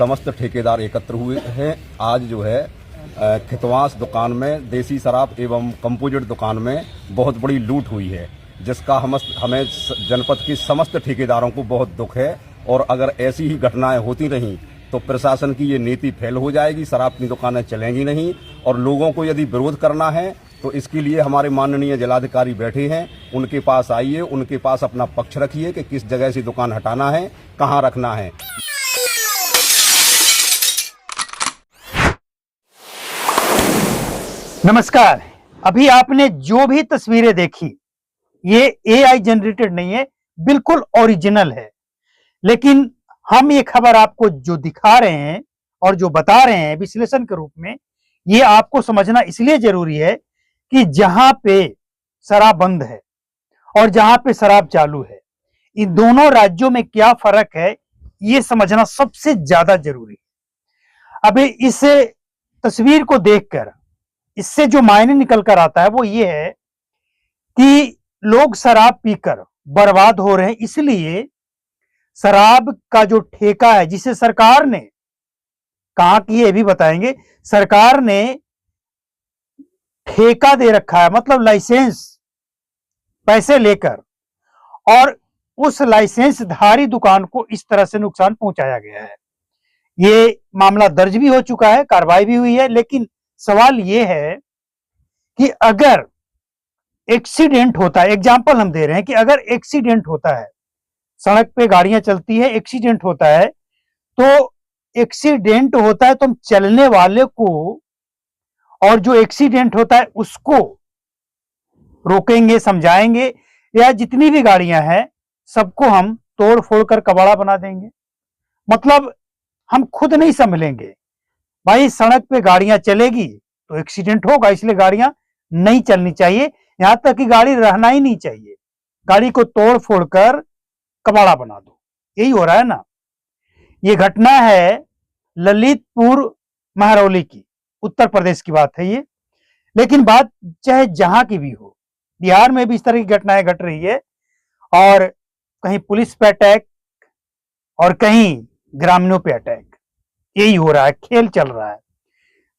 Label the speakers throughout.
Speaker 1: समस्त ठेकेदार एकत्र हुए हैं। आज जो है खितवास दुकान में देसी शराब एवं कंपोजिट दुकान में बहुत बड़ी लूट हुई है, जिसका हमें जनपद के समस्त ठेकेदारों को बहुत दुख है। और अगर ऐसी ही घटनाएं होती रहीं तो प्रशासन की ये नीति फेल हो जाएगी, शराब की दुकानें चलेंगी नहीं। और लोगों को यदि विरोध करना है तो इसके लिए हमारे माननीय जिलाधिकारी बैठे हैं, उनके पास आइए, उनके पास अपना पक्ष रखिए कि किस जगह से दुकान हटाना है, कहाँ रखना है।
Speaker 2: नमस्कार। अभी आपने जो भी तस्वीरें देखी ये एआई जनरेटेड नहीं है, बिल्कुल ओरिजिनल है। लेकिन हम ये खबर आपको जो दिखा रहे हैं और जो बता रहे हैं विश्लेषण के रूप में, ये आपको समझना इसलिए जरूरी है कि जहां पे शराब बंद है और जहां पे शराब चालू है, इन दोनों राज्यों में क्या फर्क है ये समझना सबसे ज्यादा जरूरी है। अभी इस तस्वीर को देखकर इससे जो मायने निकल कर आता है वो ये है कि लोग शराब पीकर बर्बाद हो रहे हैं। इसलिए शराब का जो ठेका है, जिसे सरकार ने कहा कि ये भी बताएंगे, सरकार ने ठेका दे रखा है, मतलब लाइसेंस पैसे लेकर, और उस लाइसेंसधारी दुकान को इस तरह से नुकसान पहुंचाया गया है। ये मामला दर्ज भी हो चुका है, कार्रवाई भी हुई है। लेकिन सवाल यह है कि अगर एक्सीडेंट होता है, एग्जाम्पल हम दे रहे हैं कि अगर एक्सीडेंट होता है, सड़क पे गाड़ियां चलती है, एक्सीडेंट होता है, तो एक्सीडेंट होता है तो हम चलने वाले को और जो एक्सीडेंट होता है उसको रोकेंगे, समझाएंगे, या जितनी भी गाड़ियां हैं सबको हम तोड़ फोड़ कर कबाड़ा बना देंगे। मतलब हम खुद नहीं संभलेंगे। भाई सड़क पे गाड़ियां चलेगी तो एक्सीडेंट होगा, इसलिए गाड़ियां नहीं चलनी चाहिए, यहां तक कि गाड़ी रहना ही नहीं चाहिए। गाड़ी को तोड़ फोड़ कर कबाड़ा बना दो, यही हो रहा है ना। ये घटना है ललितपुर महरौली की, उत्तर प्रदेश की बात है ये। लेकिन बात चाहे जहां की भी हो, बिहार में भी इस तरह की घटनाएं घट रही है, और कहीं पुलिस पे अटैक और कहीं ग्रामीणों पे अटैक, यही हो रहा है, खेल चल रहा है।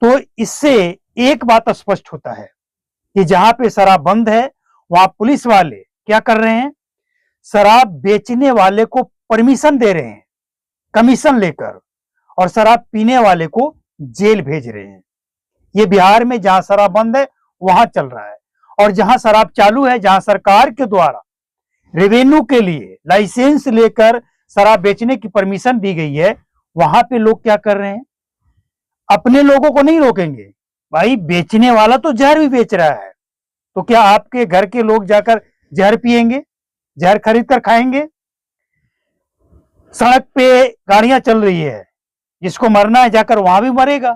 Speaker 2: तो इससे एक बात स्पष्ट होता है कि जहां पे शराब बंद है वहां पुलिस वाले क्या कर रहे हैं, शराब बेचने वाले को परमिशन दे रहे हैं कमीशन लेकर, और शराब पीने वाले को जेल भेज रहे हैं। ये बिहार में जहां शराब बंद है वहां चल रहा है। और जहां शराब चालू है, जहां सरकार के द्वारा रेवेन्यू के लिए लाइसेंस लेकर शराब बेचने की परमिशन दी गई है, वहां पे लोग क्या कर रहे हैं, अपने लोगों को नहीं रोकेंगे। भाई बेचने वाला तो जहर भी बेच रहा है, तो क्या आपके घर के लोग जाकर जहर पिएंगे, जहर खरीद कर खाएंगे? सड़क पे गाड़ियां चल रही है, जिसको मरना है जाकर वहां भी मरेगा,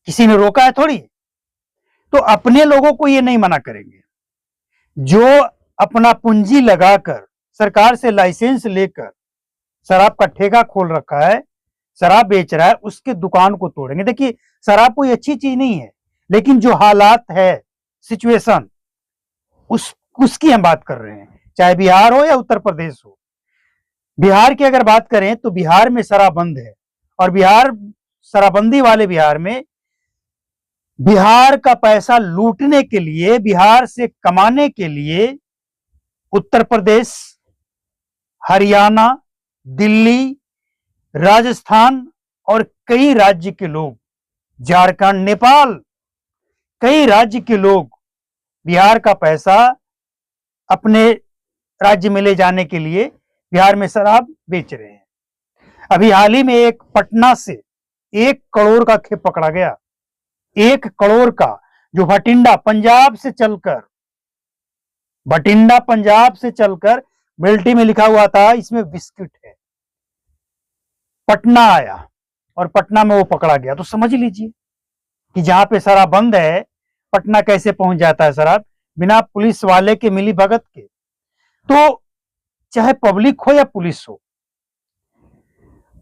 Speaker 2: किसी ने रोका है थोड़ी। तो अपने लोगों को ये नहीं मना करेंगे। जो अपना पूंजी लगाकर सरकार से लाइसेंस लेकर शराब का ठेका खोल रखा है, शराब बेच रहा है, उसके दुकान को तोड़ेंगे। देखिए शराब कोई अच्छी चीज नहीं है, लेकिन जो हालात है, सिचुएशन, उसकी हम बात कर रहे हैं, चाहे बिहार हो या उत्तर प्रदेश हो। बिहार की अगर बात करें तो बिहार में शराब बंद है, और बिहार शराबबंदी वाले बिहार में बिहार का पैसा लूटने के लिए, बिहार से कमाने के लिए उत्तर प्रदेश, हरियाणा, दिल्ली, राजस्थान और कई राज्य के लोग, झारखंड, नेपाल, कई राज्य के लोग बिहार का पैसा अपने राज्य में ले जाने के लिए बिहार में शराब बेच रहे हैं। अभी हाल ही में एक पटना से 1 करोड़ का खेप पकड़ा गया, 1 करोड़ का, जो भटिंडा पंजाब से चलकर मिल्टी में लिखा हुआ था इसमें बिस्किट है, पटना आया और पटना में वो पकड़ा गया। तो समझ लीजिए कि जहां पे शराब बंद है, पटना कैसे पहुंच जाता है शराब, बिना पुलिस वाले के मिली भगत के। तो चाहे पब्लिक हो या पुलिस हो,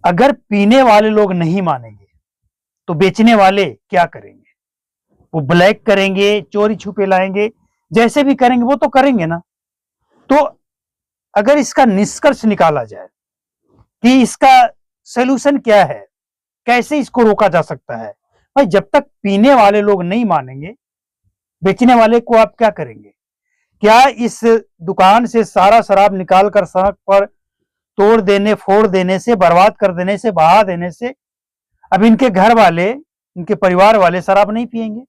Speaker 2: अगर पीने वाले लोग नहीं मानेंगे तो बेचने वाले क्या करेंगे? वो ब्लैक करेंगे, चोरी छुपे लाएंगे, जैसे भी करेंगे वो तो करेंगे ना। तो अगर इसका निष्कर्ष निकाला जाए कि इसका सॉल्यूशन क्या है, कैसे इसको रोका जा सकता है? भाई जब तक पीने वाले लोग नहीं मानेंगे, बेचने वाले को आप क्या करेंगे? क्या इस दुकान से सारा शराब निकाल कर सड़क पर तोड़ देने, फोड़ देने से, बर्बाद कर देने से, बहा देने से अब इनके घर वाले, इनके परिवार वाले शराब नहीं पिएंगे?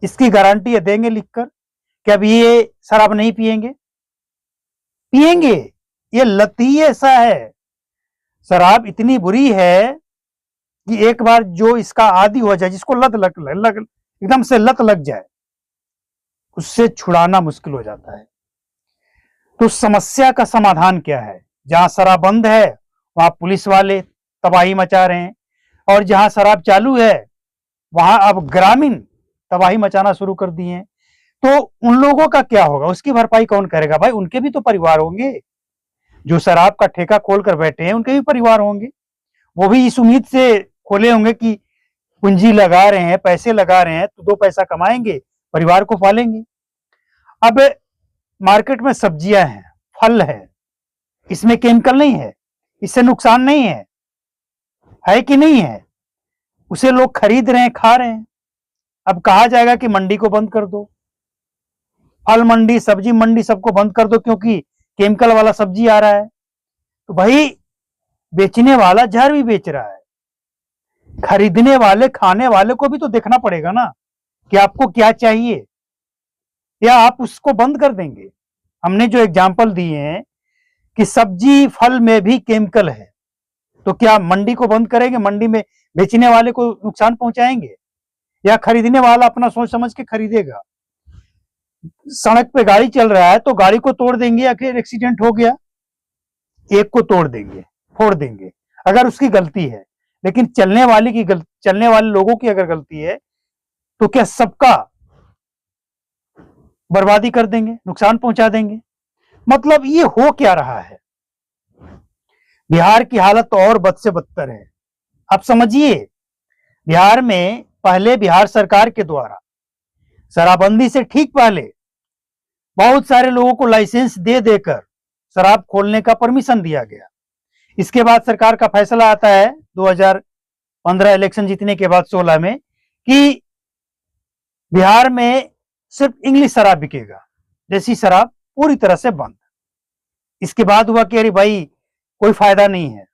Speaker 2: इसकी गारंटी देंगे लिखकर कि अब ये शराब नहीं पिएंगे? पिएंगे। ये लत ही ऐसा है, शराब इतनी बुरी है कि एक बार जो इसका आदी हो जाए, जिसको लत लग एकदम से लत लग जाए, उससे छुड़ाना मुश्किल हो जाता है। तो समस्या का समाधान क्या है? जहां शराब बंद है वहां पुलिस वाले तबाही मचा रहे हैं, और जहां शराब चालू है वहां अब ग्रामीण तबाही मचाना शुरू कर दिए हैं। तो उन लोगों का क्या होगा? उसकी भरपाई कौन करेगा? भाई उनके भी तो परिवार होंगे, जो शराब का ठेका खोल कर बैठे हैं उनके भी परिवार होंगे। वो भी इस उम्मीद से खोले होंगे कि पूंजी लगा रहे हैं, पैसे लगा रहे हैं तो दो पैसा कमाएंगे, परिवार को पालेंगे। अब मार्केट में सब्जियां हैं, फल है, इसमें केमिकल नहीं है, इससे नुकसान नहीं है कि नहीं है? उसे लोग खरीद रहे हैं, खा रहे हैं। अब कहा जाएगा कि मंडी को बंद कर दो, फल मंडी, सब्जी मंडी, सबको बंद कर दो क्योंकि केमिकल वाला सब्जी आ रहा है। तो भाई बेचने वाला जहर भी बेच रहा है, खरीदने वाले, खाने वाले को भी तो देखना पड़ेगा ना कि आपको क्या चाहिए, या आप उसको बंद कर देंगे? हमने जो एग्जाम्पल दिए हैं कि सब्जी फल में भी केमिकल है, तो क्या मंडी को बंद करेंगे? मंडी में बेचने वाले को नुकसान पहुंचाएंगे, या खरीदने वाला अपना सोच समझ के खरीदेगा? सड़क पे गाड़ी चल रहा है तो गाड़ी को तोड़ देंगे, या फिर एक्सीडेंट हो गया एक को तोड़ देंगे, फोड़ देंगे, अगर उसकी गलती है। लेकिन चलने वाले लोगों की अगर गलती है तो क्या सबका बर्बादी कर देंगे, नुकसान पहुंचा देंगे? मतलब ये हो क्या रहा है? बिहार की हालत तो और बद से बदतर है। आप समझिए, बिहार में पहले बिहार सरकार के द्वारा शराबबंदी से ठीक पहले बहुत सारे लोगों को लाइसेंस दे देकर शराब खोलने का परमिशन दिया गया। इसके बाद सरकार का फैसला आता है 2015 इलेक्शन जीतने के बाद 16 में कि बिहार में सिर्फ इंग्लिश शराब बिकेगा, देसी शराब पूरी तरह से बंद। इसके बाद हुआ कि अरे भाई कोई फायदा नहीं है,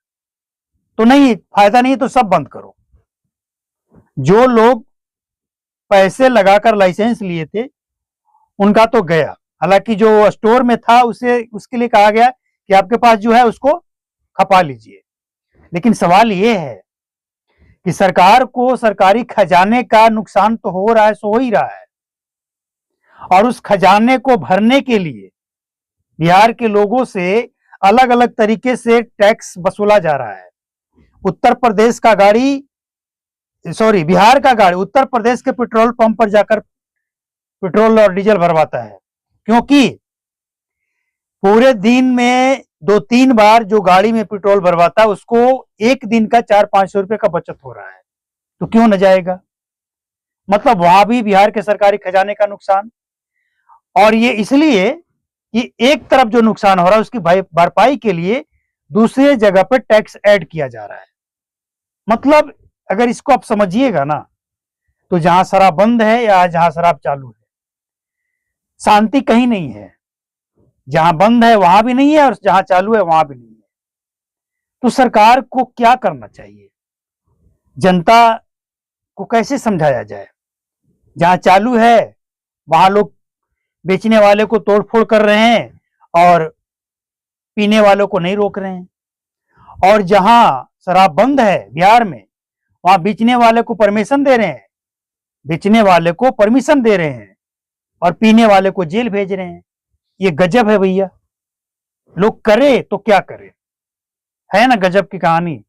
Speaker 2: तो नहीं, फायदा नहीं है तो सब बंद करो। जो लोग पैसे लगाकर लाइसेंस लिए थे उनका तो गया, हालांकि जो स्टोर में था उसके लिए कहा गया कि आपके पास जो है उसको खपा लीजिए। लेकिन सवाल ये है कि सरकार को सरकारी खजाने का नुकसान तो हो रहा है, सो हो ही रहा है, और उस खजाने को भरने के लिए बिहार के लोगों से अलग अलग तरीके से टैक्स वसूला जा रहा है। बिहार का गाड़ी उत्तर प्रदेश के पेट्रोल पंप पर जाकर पेट्रोल और डीजल भरवाता है, क्योंकि पूरे दिन में 2-3 बार जो गाड़ी में पेट्रोल भरवाता है उसको एक दिन का 400-500 रुपए का बचत हो रहा है, तो क्यों न जाएगा? मतलब वहां भी बिहार के सरकारी खजाने का नुकसान। और ये इसलिए कि एक तरफ जो नुकसान हो रहा है उसकी भरपाई के लिए दूसरे जगह पर टैक्स ऐड किया जा रहा है। मतलब अगर इसको आप समझिएगा ना, तो जहां शराब बंद है या जहां शराब चालू है, शांति कहीं नहीं है। जहां बंद है वहां भी नहीं है, और जहां चालू है वहां भी नहीं है। तो सरकार को क्या करना चाहिए? जनता को कैसे समझाया जाए? जहां चालू है वहां लोग बेचने वाले को तोड़फोड़ कर रहे हैं और पीने वालों को नहीं रोक रहे हैं, और जहां शराब बंद है बिहार में वहां बेचने वाले को परमिशन दे रहे हैं, और पीने वाले को जेल भेज रहे हैं। ये गजब है भैया। लोग करे तो क्या करे, है ना गजब की कहानी।